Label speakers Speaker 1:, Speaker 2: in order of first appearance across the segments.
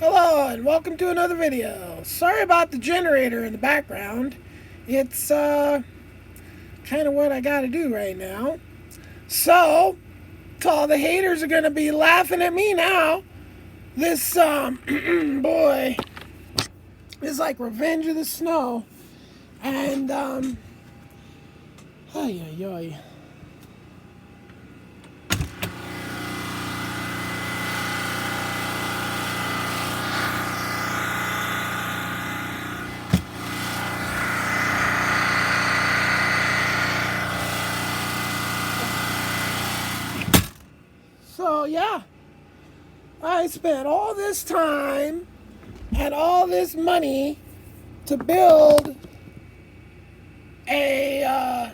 Speaker 1: Hello and welcome to another video. Sorry about the generator in the background. It's kind of what I gotta do right now. So, all the haters are gonna be laughing at me now. This boy is like Revenge of the Snow. And ay ay ay. So yeah, I spent all this time and all this money to build a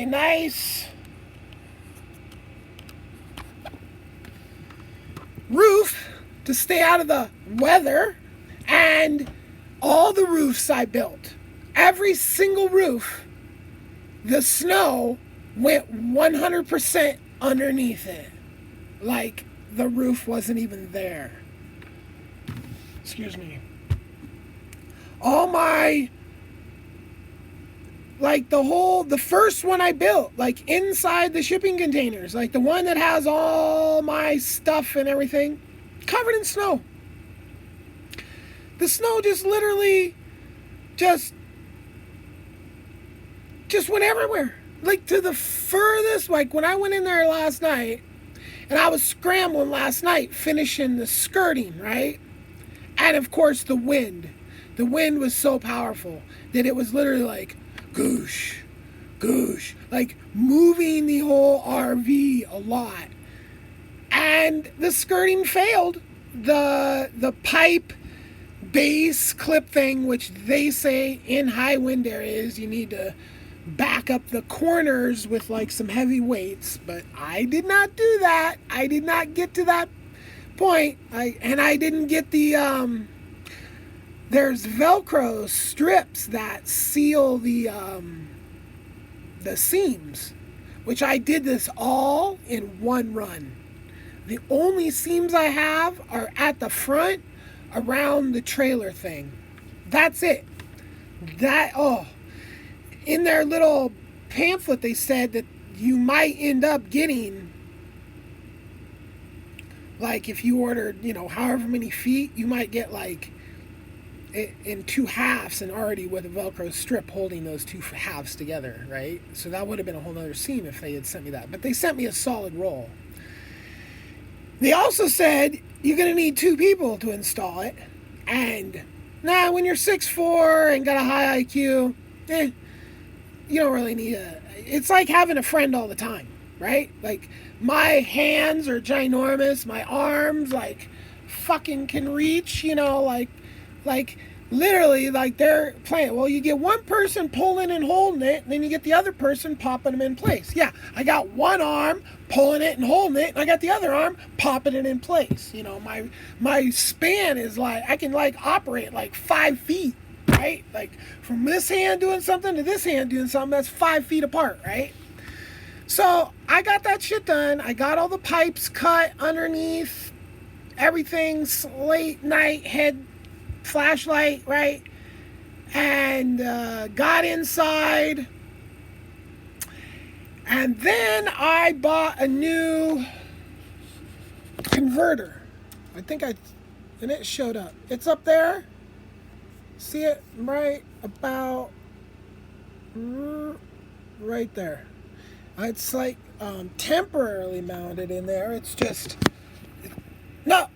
Speaker 1: nice roof to stay out of the weather, and all the roofs I built, every single roof, the snow went 100% underneath it, like the roof wasn't even there. Excuse me. All my, like the first one I built, like inside the shipping containers, like the one that has all my stuff and everything, covered in snow. The snow just literally just went everywhere. Like to the furthest, like when I went in there last night, and I was scrambling last night, finishing the skirting, right? And of course the wind. The wind was so powerful that it was literally like, goosh, goosh, like moving the whole RV a lot. And the skirting failed. The pipe base clip thing, which they say in high wind areas you need to back up the corners with like some heavy weights, but I did not do that. I did not get to that point. I didn't get the there's Velcro strips that seal the seams, which I did this all in one run. The only seams I have are at the front around the trailer thing. That's it. In their little pamphlet they said that you might end up getting, like if you ordered, however many feet, you might get like in two halves and already with a Velcro strip holding those two halves together, right? So that would have been a whole other seam if they had sent me that. But they sent me a solid roll. They also said you're going to need two people to install it. And when you're 6'4" and got a high IQ, you don't really need it's like having a friend all the time, right? Like my hands are ginormous, my arms like fucking can reach, like literally like they're playing. Well, you get one person pulling and holding it, and then you get the other person popping them in place. Yeah, I got one arm pulling it and holding it, and I got the other arm popping it in place. My span is like I can like operate like 5 feet. Right? Like from this hand doing something to this hand doing something, that's 5 feet apart, right? So I got that shit done. I got all the pipes cut underneath, everything, slate night head flashlight, right? And got inside. And then I bought a new converter. And it showed up. It's up there. See it right about right there. It's like temporarily mounted in there. It's just no.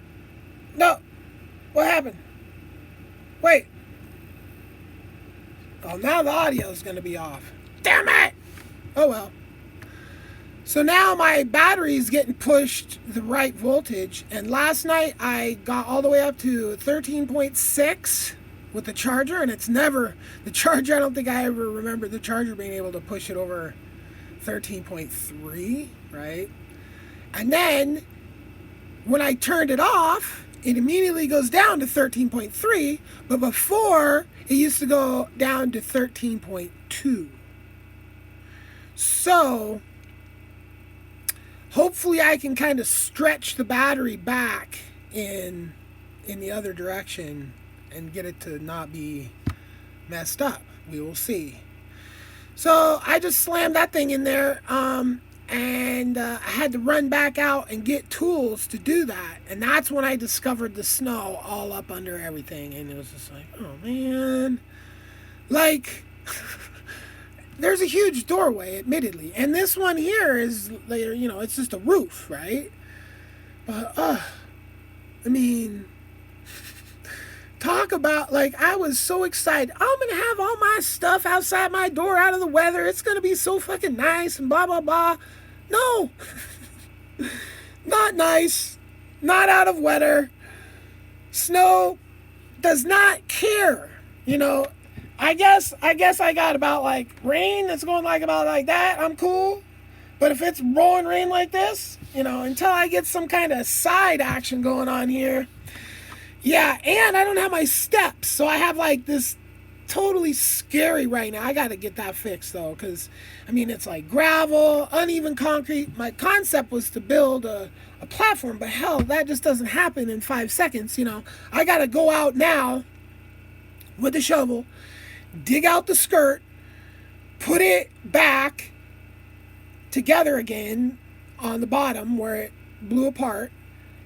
Speaker 1: What happened? Wait. Oh, now the audio is going to be off. Damn it! Oh well. So now my battery's getting pushed the right voltage, and last night I got all the way up to 13.6. with the charger, and it's never the charger. I don't think I ever remember the charger being able to push it over 13.3, right? And then when I turned it off, it immediately goes down to 13.3, but before it used to go down to 13.2. So hopefully I can kind of stretch the battery back in the other direction and get it to not be messed up. We will see. So I just slammed that thing in there, and I had to run back out and get tools to do that. And that's when I discovered the snow all up under everything. And it was just like, oh man. Like, there's a huge doorway, admittedly. And this one here is, it's just a roof, right? But, I mean, talk about, I was so excited. I'm going to have all my stuff outside my door out of the weather. It's going to be so fucking nice and blah, blah, blah. No. Not nice. Not out of weather. Snow does not care. I guess I got about, rain that's going about like that. I'm cool. But if it's rolling rain like this, until I get some kind of side action going on here. Yeah, and I don't have my steps, so I have this totally scary right now. I got to get that fixed though, because it's like gravel, uneven concrete. My concept was to build a platform, but hell, that just doesn't happen in 5 seconds. I got to go out now with the shovel, dig out the skirt, put it back together again on the bottom where it blew apart,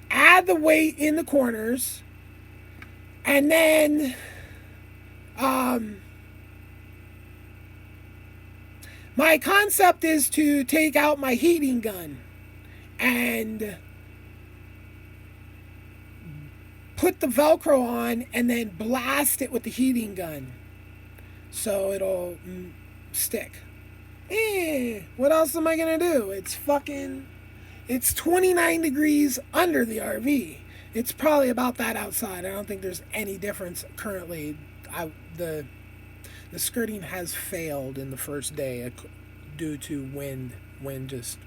Speaker 1: add the weight in the corners, and then my concept is to take out my heating gun and put the Velcro on and then blast it with the heating gun so it'll stick. What else am I gonna do? It's 29 degrees under the RV. It's probably about that outside. I don't think there's any difference currently. The skirting has failed in the first day due to wind. Wind just,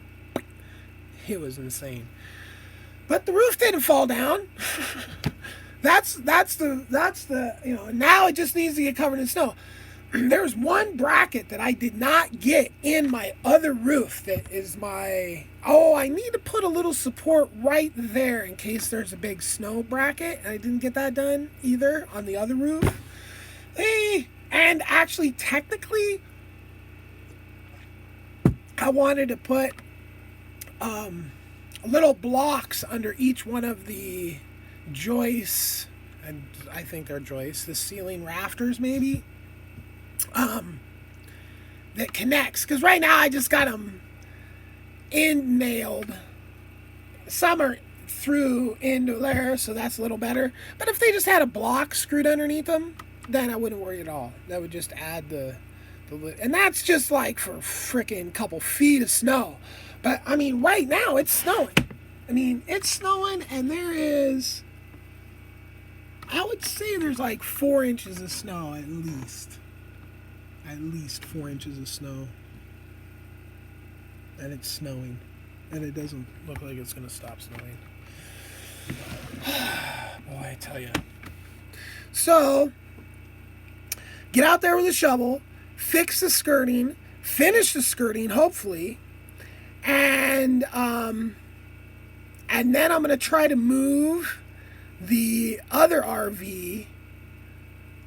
Speaker 1: it was insane. But the roof didn't fall down. That's the now it just needs to get covered in snow. There's one bracket that I did not get in my other roof that is I need to put a little support right there in case there's a big snow bracket. And I didn't get that done either on the other roof. And actually, technically, I wanted to put little blocks under each one of the joists, and I think they're joists, the ceiling rafters maybe, that connects, because right now I just got them in nailed. Some are through into there, so that's a little better, but if they just had a block screwed underneath them, then I wouldn't worry at all. That would just add the and that's just for freaking couple feet of snow. But right now it's snowing. It's snowing, and there is, I would say there's 4 inches of snow at least. At least 4 inches of snow. And it's snowing. And it doesn't look like it's going to stop snowing. Boy, I tell you. So, get out there with a shovel, fix the skirting, finish the skirting, hopefully. And then I'm going to try to move the other RV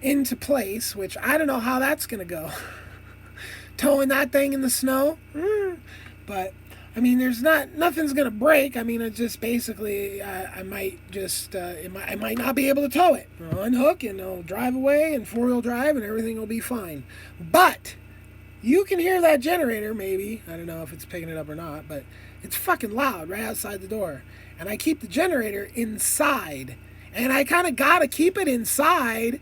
Speaker 1: into place, which I don't know how that's going to go. Towing that thing in the snow. But, there's nothing's going to break. It's just basically, I might just, I might not be able to tow it. I'll unhook and I'll drive away and 4-wheel drive and everything will be fine. But you can hear that generator maybe. I don't know if it's picking it up or not, but it's fucking loud right outside the door. And I keep the generator inside. And I kind of got to keep it inside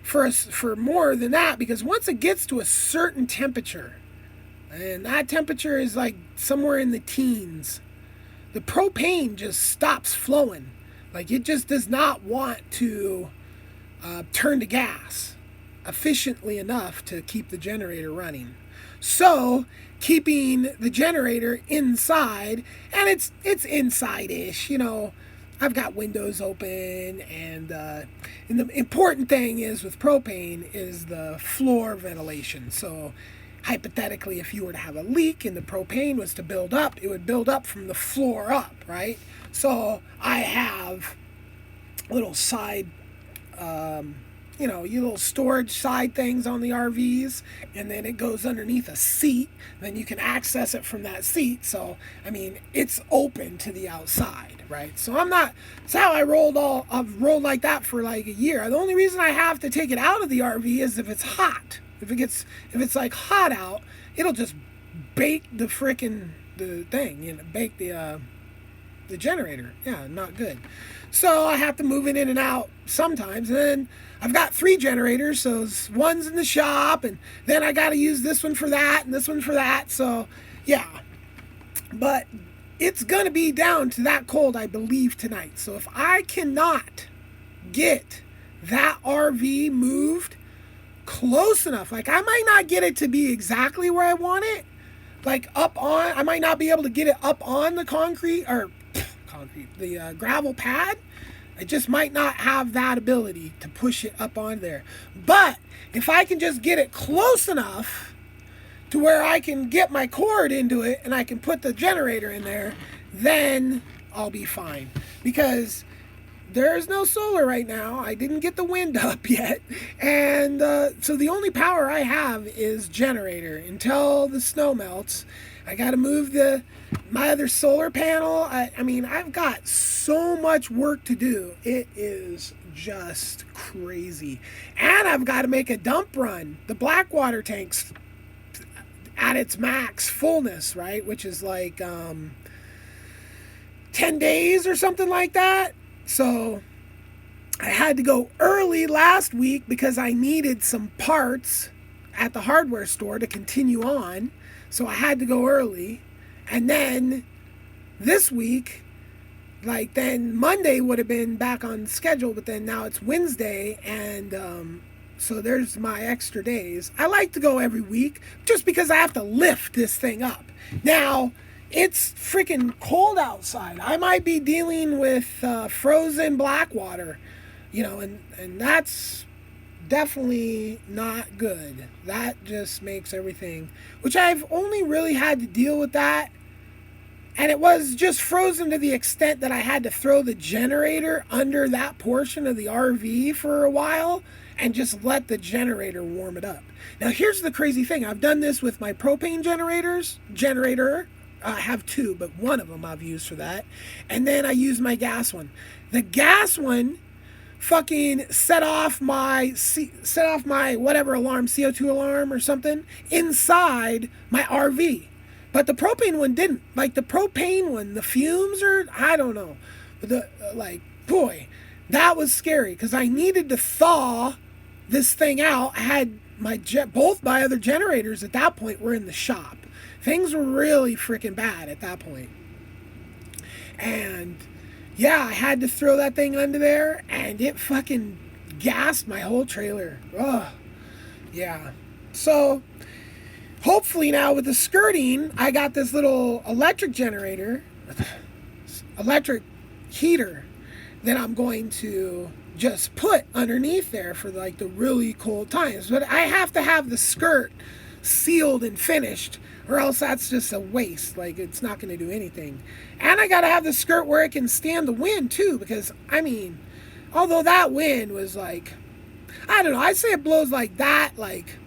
Speaker 1: for more than that, because once it gets to a certain temperature, and that temperature is somewhere in the teens, the propane just stops flowing. It just does not want to turn to gas efficiently enough to keep the generator running. So keeping the generator inside, and it's inside-ish, I've got windows open, and the important thing is with propane is the floor ventilation. So hypothetically, if you were to have a leak and the propane was to build up, it would build up from the floor up, right? So I have little side, you little storage side things on the RVs, and then it goes underneath a seat. Then you can access it from that seat. So, I mean, it's open to the outside, right? So it's how I've rolled like that for like a year. The only reason I have to take it out of the RV is if it's hot. If it's like hot out, it'll just bake the thing, bake the generator. Yeah, not good. So I have to move it in and out sometimes. And then I've got 3 generators, so one's in the shop, and then I got to use this one for that and this one for that. So, yeah. But it's going to be down to that cold, I believe, tonight. So if I cannot get that RV moved close enough, like I might not get it to be exactly where I want it, like I might not be able to get it up on the the gravel pad. I just might not have that ability to push it up on there. But if I can just get it close enough to where I can get my cord into it and I can put the generator in there, then I'll be fine. Because there's no solar right now. I didn't get the wind up yet. And so the only power I have is generator until the snow melts. I got to move my other solar panel. I mean, I've got so much work to do. It is just crazy. And I've got to make a dump run. The Blackwater tank's at its max fullness, right? Which is like 10 days or something like that. So I had to go early last week because I needed some parts at the hardware store to continue on. So I had to go early. And then this week, then Monday would have been back on schedule, but then now it's Wednesday, and so there's my extra days. I like to go every week just because I have to lift this thing up. Now, it's freaking cold outside. I might be dealing with frozen Blackwater, and that's definitely not good. That just makes everything, which I've only really had to deal with that, and it was just frozen to the extent that I had to throw the generator under that portion of the RV for a while and just let the generator warm it up. Now here's the crazy thing. I've done this with my propane generator. I have 2, but one of them I've used for that, and then I use my gas one. The gas one fucking set off my whatever alarm, CO2 alarm or something, inside my RV. But the propane one didn't. Like the propane one, the fumes I don't know. Boy, that was scary because I needed to thaw this thing out. I had both my other generators at that point were in the shop. Things were really freaking bad at that point. And yeah, I had to throw that thing under there, and it fucking gassed my whole trailer. Ugh. Yeah. So, hopefully now with the skirting, I got this little electric heater that I'm going to just put underneath there for like the really cold times. But I have to have the skirt sealed and finished, or else that's just a waste. Like, it's not going to do anything. And I got to have the skirt where it can stand the wind too, because I mean, although that wind was like, I don't know, I'd say it blows like that, like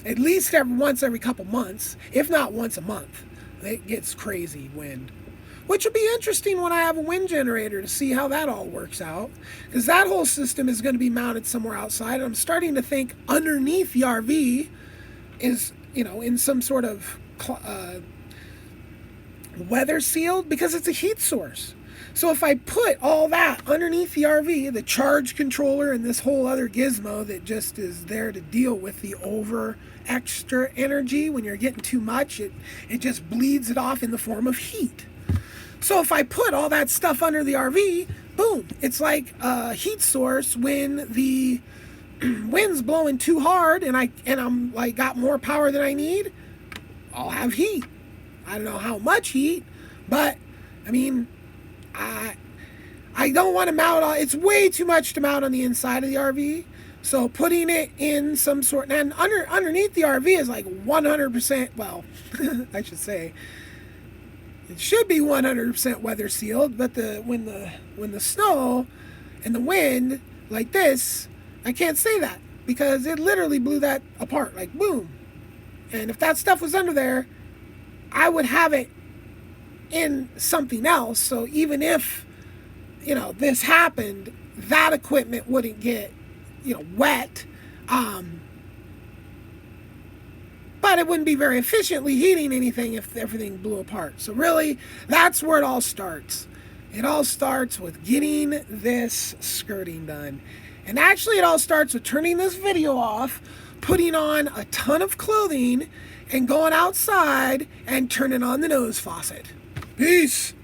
Speaker 1: at least once every couple months, if not once a month. It gets crazy wind, which will be interesting when I have a wind generator to see how that all works out, because that whole system is going to be mounted somewhere outside. And I'm starting to think underneath the RV is, in some sort of weather sealed, because it's a heat source. So if I put all that underneath the RV, the charge controller and this whole other gizmo that just is there to deal with the extra energy, when you're getting too much, it just bleeds it off in the form of heat. So if I put all that stuff under the RV, boom, it's like a heat source when the wind's blowing too hard and I'm like got more power than I need, I'll have heat. I don't know how much heat, but I mean, I don't want to mount it's way too much to mount on the inside of the RV, So putting it in some sort, and underneath the RV is like 100%, well, I should say, it should be 100% weather sealed, but when the snow and the wind like this, I can't say that because it literally blew that apart, like boom. And if that stuff was under there, I would have it in something else. So even if, this happened, that equipment wouldn't get, wet. But it wouldn't be very efficiently heating anything if everything blew apart. So really, that's where it all starts. It all starts with getting this skirting done. And actually, it all starts with turning this video off, putting on a ton of clothing, and going outside and turning on the nose faucet. Peace.